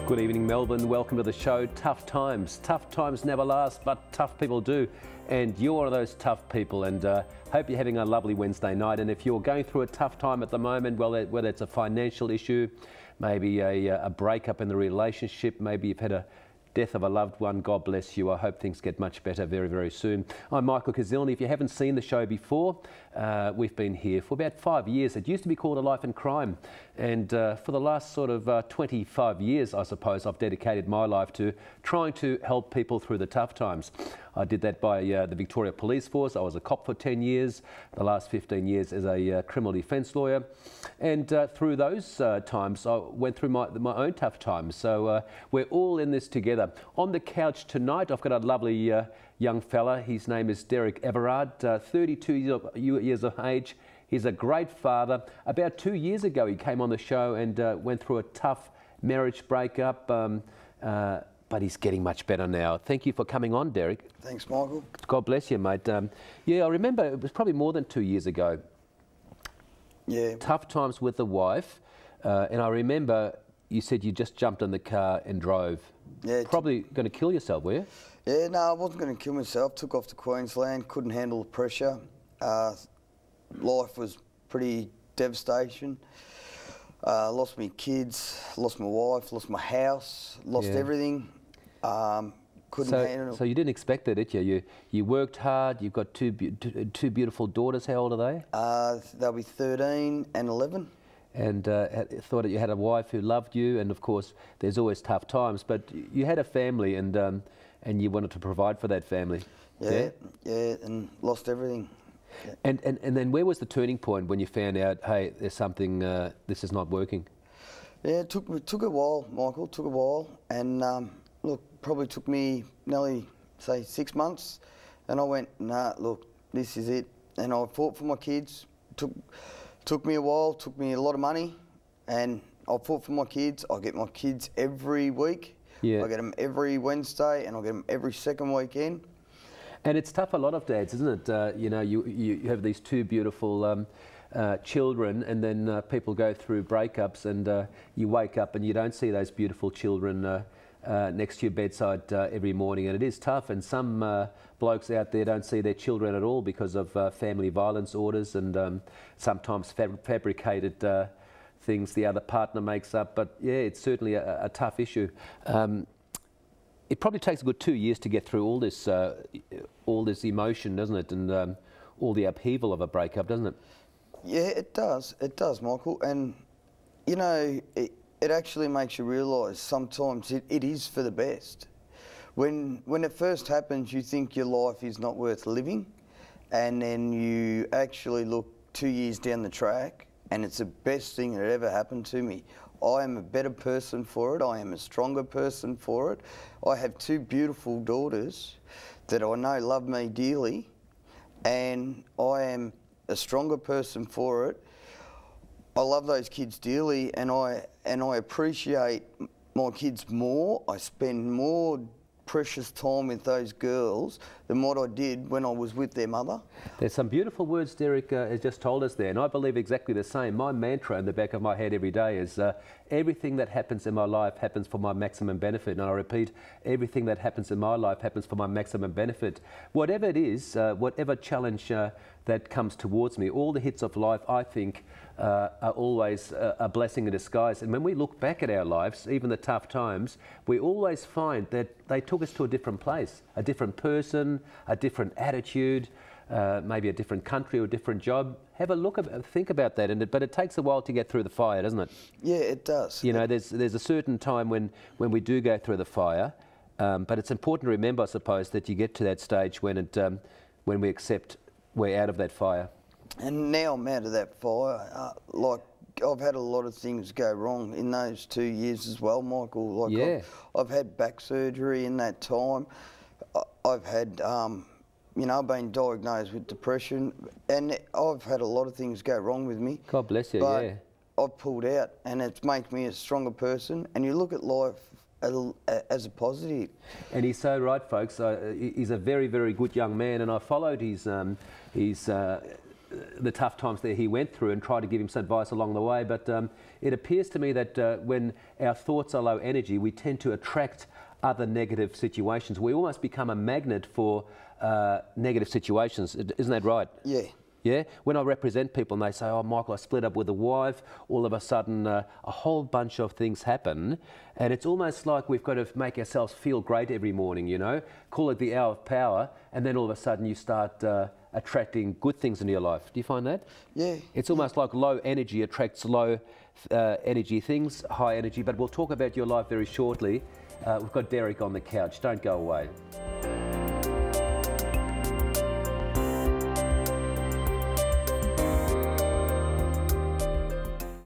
Good evening, Melbourne. Welcome to the show. Tough times. Tough times never last, but tough people do. And you're one of those tough people, and hope you're having a lovely Wednesday night. And if you're going through a tough time at the moment, well, whether it's a financial issue, maybe a breakup in the relationship, maybe you've had a death of a loved one, God bless you. I hope things get much better very, very soon. I'm Michael Kuzilny. If you haven't seen the show before, we've been here for about 5 years. It used to be called A Life in Crime. And for the last sort of 25 years, I suppose, I've dedicated my life to trying to help people through the tough times. I did that by the Victoria Police Force. I was a cop for 10 years, the last 15 years as a criminal defence lawyer. And through those times, I went through my own tough times. So we're all in this together. On the couch tonight, I've got a lovely young fella. His name is Derek Everard, 32 years of age. He's a great father. About 2 years ago, he came on the show and went through a tough marriage breakup. But he's getting much better now. Thank you for coming on, Derek. Thanks, Michael. God bless you, mate. Yeah, I remember it was probably more than 2 years ago. Yeah. Tough times with the wife. And I remember you said you just jumped in the car and drove. Yeah. Probably going to kill yourself, were you? Yeah, no, I wasn't going to kill myself. Took off to Queensland, couldn't handle the pressure. Life was pretty devastation. Lost my kids, lost my wife, lost my house, lost everything. Couldn't handle it. So you didn't expect it, did you? You worked hard. You've got two beautiful daughters. How old are they? They'll be 13 and 11. And thought that you had a wife who loved you, and of course there's always tough times, but you had a family, and you wanted to provide for that family. Yeah, and lost everything. Yeah. And then where was the turning point when you found out, hey, there's something, this is not working? Yeah, it took a while, Michael, took a while, and look, probably took me nearly, say, 6 months, and I went, nah, look, this is it, and I fought for my kids. Took me a while, took me a lot of money, and I fought for my kids. I get my kids every week. Yeah. I get them every Wednesday, and I get them every second weekend. And it's tough for a lot of dads, isn't it? You know, you have these two beautiful children, and then people go through breakups, and you wake up and you don't see those beautiful children next to your bedside every morning, and it is tough. And some blokes out there don't see their children at all because of family violence orders and sometimes fabricated things the other partner makes up. But yeah, it's certainly a tough issue. It probably takes a good 2 years to get through all this emotion, doesn't it? And all the upheaval of a breakup, doesn't it? Yeah, it does. It does, Michael. And you know, it actually makes you realise sometimes it is for the best. When it first happens, you think your life is not worth living, and then you actually look 2 years down the track, and it's the best thing that ever happened to me. I am a better person for it. I am a stronger person for it. I have two beautiful daughters that I know love me dearly, and I am a stronger person for it. I love those kids dearly, and I appreciate my kids more. I spend more precious time with those girls than what I did when I was with their mother. There's some beautiful words Derek has just told us there, and I believe exactly the same. My mantra in the back of my head every day is everything that happens in my life happens for my maximum benefit. And I repeat, everything that happens in my life happens for my maximum benefit. Whatever it is, whatever challenge that comes towards me, all the hits of life, I think, are always a blessing in disguise. And when we look back at our lives, even the tough times, we always find that they took us to a different place, a different person, a different attitude, maybe a different country or a different job. Have a look, think about that. But it takes a while to get through the fire, doesn't it? Yeah, it does. You know, there's a certain time when we do go through the fire, but it's important to remember, I suppose, that you get to that stage when we accept we're out of that fire. And now I'm out of that fire. Like, I've had a lot of things go wrong in those 2 years as well, Michael. Like, yeah. I've had back surgery in that time. I've had, you know, I've been diagnosed with depression, and I've had a lot of things go wrong with me. God bless you, but yeah. I've pulled out, and it's made me a stronger person. And you look at life as a positive. And he's so right, folks. He's a very, very good young man, and I followed his the tough times that he went through and try to give him some advice along the way. But it appears to me that when our thoughts are low energy, we tend to attract other negative situations. We almost become a magnet for negative situations. Isn't that right? Yeah. Yeah, when I represent people and they say, oh, Michael, I split up with a wife, all of a sudden a whole bunch of things happen. And it's almost like we've got to make ourselves feel great every morning, you know, call it the hour of power. And then all of a sudden you start attracting good things into your life. Do you find that? Yeah. It's almost like low energy attracts low energy things, high energy. But we'll talk about your life very shortly. We've got Derek on the couch. Don't go away.